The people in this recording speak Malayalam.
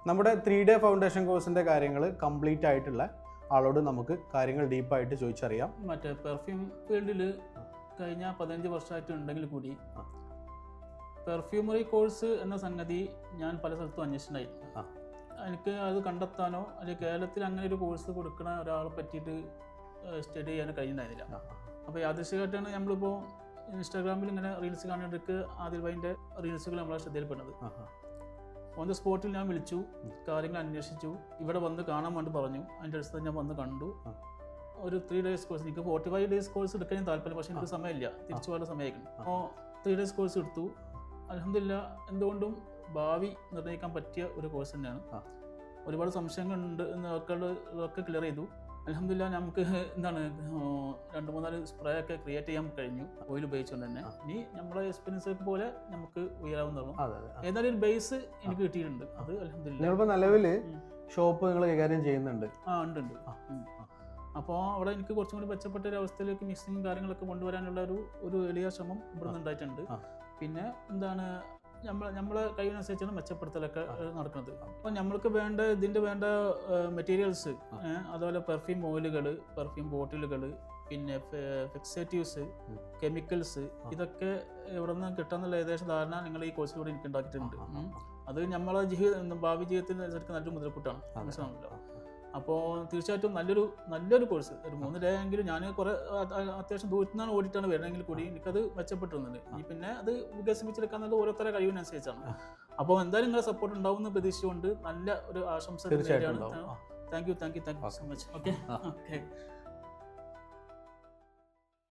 നമ്മുടെ 3 ഡേ ഫൗണ്ടേഷൻ കോഴ്സിന്റെ കാര്യങ്ങൾ കംപ്ലീറ്റ് ആയിട്ടുള്ള ആളോട് നമുക്ക് കാര്യങ്ങൾ ഡീപ്പായിട്ട് ചോദിച്ചറിയാം. മറ്റേ പെർഫ്യൂം ഫീൽഡിൽ കഴിഞ്ഞ 15 വർഷമായിട്ട് ഉണ്ടെങ്കിൽ കൂടി പെർഫ്യൂമറി കോഴ്സ് എന്ന സംഗതി ഞാൻ പല സ്ഥലത്തും അന്വേഷിച്ചിട്ടുണ്ടായിരുന്നു. എനിക്ക് അത് കണ്ടെത്താനോ അല്ലെങ്കിൽ കേരളത്തിൽ അങ്ങനെ ഒരു കോഴ്സ് കൊടുക്കുന്ന ഒരാളെ പറ്റിയിട്ട് സ്റ്റഡി ചെയ്യാനോ കഴിയുന്നുണ്ടായിരുന്നില്ല. അപ്പോൾ യാദൃശ്ചികമായിട്ടാണ് നമ്മളിപ്പോൾ ഇൻസ്റ്റാഗ്രാമിൽ ഇങ്ങനെ റീൽസ് കാണുന്നവർക്ക് ആദിൽ ഭായിൻ്റെ റീൽസുകൾ നമ്മളെ ശ്രദ്ധയിൽപ്പെടുന്നത്. ഓൺ ദ സ്പോട്ടിൽ ഞാൻ വിളിച്ചു, കാര്യങ്ങൾ അന്വേഷിച്ചു, ഇവിടെ വന്ന് കാണാൻ വേണ്ടി പറഞ്ഞു. അതിൻ്റെ അടുത്ത് ഞാൻ വന്ന് കണ്ടു. ഒരു 3 ഡേയ്സ് കോഴ്സ്, എനിക്ക് 45 ഡേയ്സ് കോഴ്സ് എടുക്കാൻ താല്പര്യം, പക്ഷേ എനിക്ക് സമയമില്ല, തിരിച്ചു പോകാൻ സമയമായിരിക്കണം. അപ്പോൾ 3 ഡേയ്സ് കോഴ്സ് എടുത്തു. അൽഹംദുലില്ലാ, എന്തുകൊണ്ടും ഭാവി നിർണ്ണയിക്കാൻ പറ്റിയ ഒരു കോഴ്സ് തന്നെയാണ്. ഒരുപാട് സംശയങ്ങളുണ്ട് എന്നൊക്കെ ക്ലിയർ ചെയ്തു. അൽഹംദുലില്ലാ, നമുക്ക് എന്താണ് 2-3 സ്പ്രേ ഒക്കെ ക്രിയേറ്റ് ചെയ്യാൻ കഴിഞ്ഞു ഓയിൽ ഉപയോഗിച്ചുകൊണ്ട് തന്നെ. ഇനി നമ്മളെ എക്സ്പീരിയൻസ് പോലെ നമുക്ക് ഉയരാവുന്നതാണ്. ഏതായാലും ഒരു ബേസ് എനിക്ക് കിട്ടിയിട്ടുണ്ട്. അത് അൽഹംദുലില്ലാ നിലവിൽ ഷോപ്പ് നിങ്ങൾ കൈകാര്യം ചെയ്യുന്നുണ്ട്. ഉണ്ട്. അപ്പോൾ അവിടെ എനിക്ക് കുറച്ചും കൂടി മെച്ചപ്പെട്ട ഒരു അവസ്ഥയിലേക്ക് മിക്സിങ് കാര്യങ്ങളൊക്കെ കൊണ്ടുവരാനുള്ള ഒരു എളിയ ശ്രമം ഇവിടെ നിന്നുണ്ടായിട്ടുണ്ട്. പിന്നെ എന്താണ് നമ്മളെ കഴിവിനനുസരിച്ചാണ് മെച്ചപ്പെടുത്തലൊക്കെ നടക്കുന്നത്. അപ്പോൾ നമ്മൾക്ക് ഇതിൻ്റെ വേണ്ട മെറ്റീരിയൽസ്, അതുപോലെ പെർഫ്യൂം ഓയിലുകൾ, പെർഫ്യൂം ബോട്ടിലുകൾ, പിന്നെ ഫിക്സേറ്റീവ്സ്, കെമിക്കൽസ്, ഇതൊക്കെ ഇവിടെ നിന്ന് കിട്ടാന്നുള്ള ഏകദേശം ധാരണ നിങ്ങൾ ഈ കോഴ്സിലൂടെ എനിക്ക് ഉണ്ടാക്കിയിട്ടുണ്ട്. അത് നമ്മളെ ഭാവി ജീവിതത്തിൽ ശരിക്കും നല്ലൊരു മുതൽക്കൂട്ടാണ്, മനസ്സിലാണല്ലോ. അപ്പോൾ തീർച്ചയായിട്ടും നല്ലൊരു കോഴ്സ്. ഒരു 3 ഡേ എങ്കിലും ഞാൻ കുറേ അത്യാവശ്യം ദൂരത്തു നിന്നാണ് ഓടിയിട്ടാണ് വരണമെങ്കിൽ കൂടി എനിക്കത് മെച്ചപ്പെട്ടിരുന്നുണ്ട്. ഈ പിന്നെ അത് വികസിപ്പിച്ചെടുക്കാന്നത് ഓരോരുത്തരുടെ കഴിവിനനുസരിച്ചാണ്. അപ്പോൾ എന്തായാലും നിങ്ങളുടെ സപ്പോർട്ട് ഉണ്ടാവും എന്ന് പ്രതീക്ഷിച്ചുകൊണ്ട് നല്ല ഒരു ആശംസ. Thank you so much. Okay.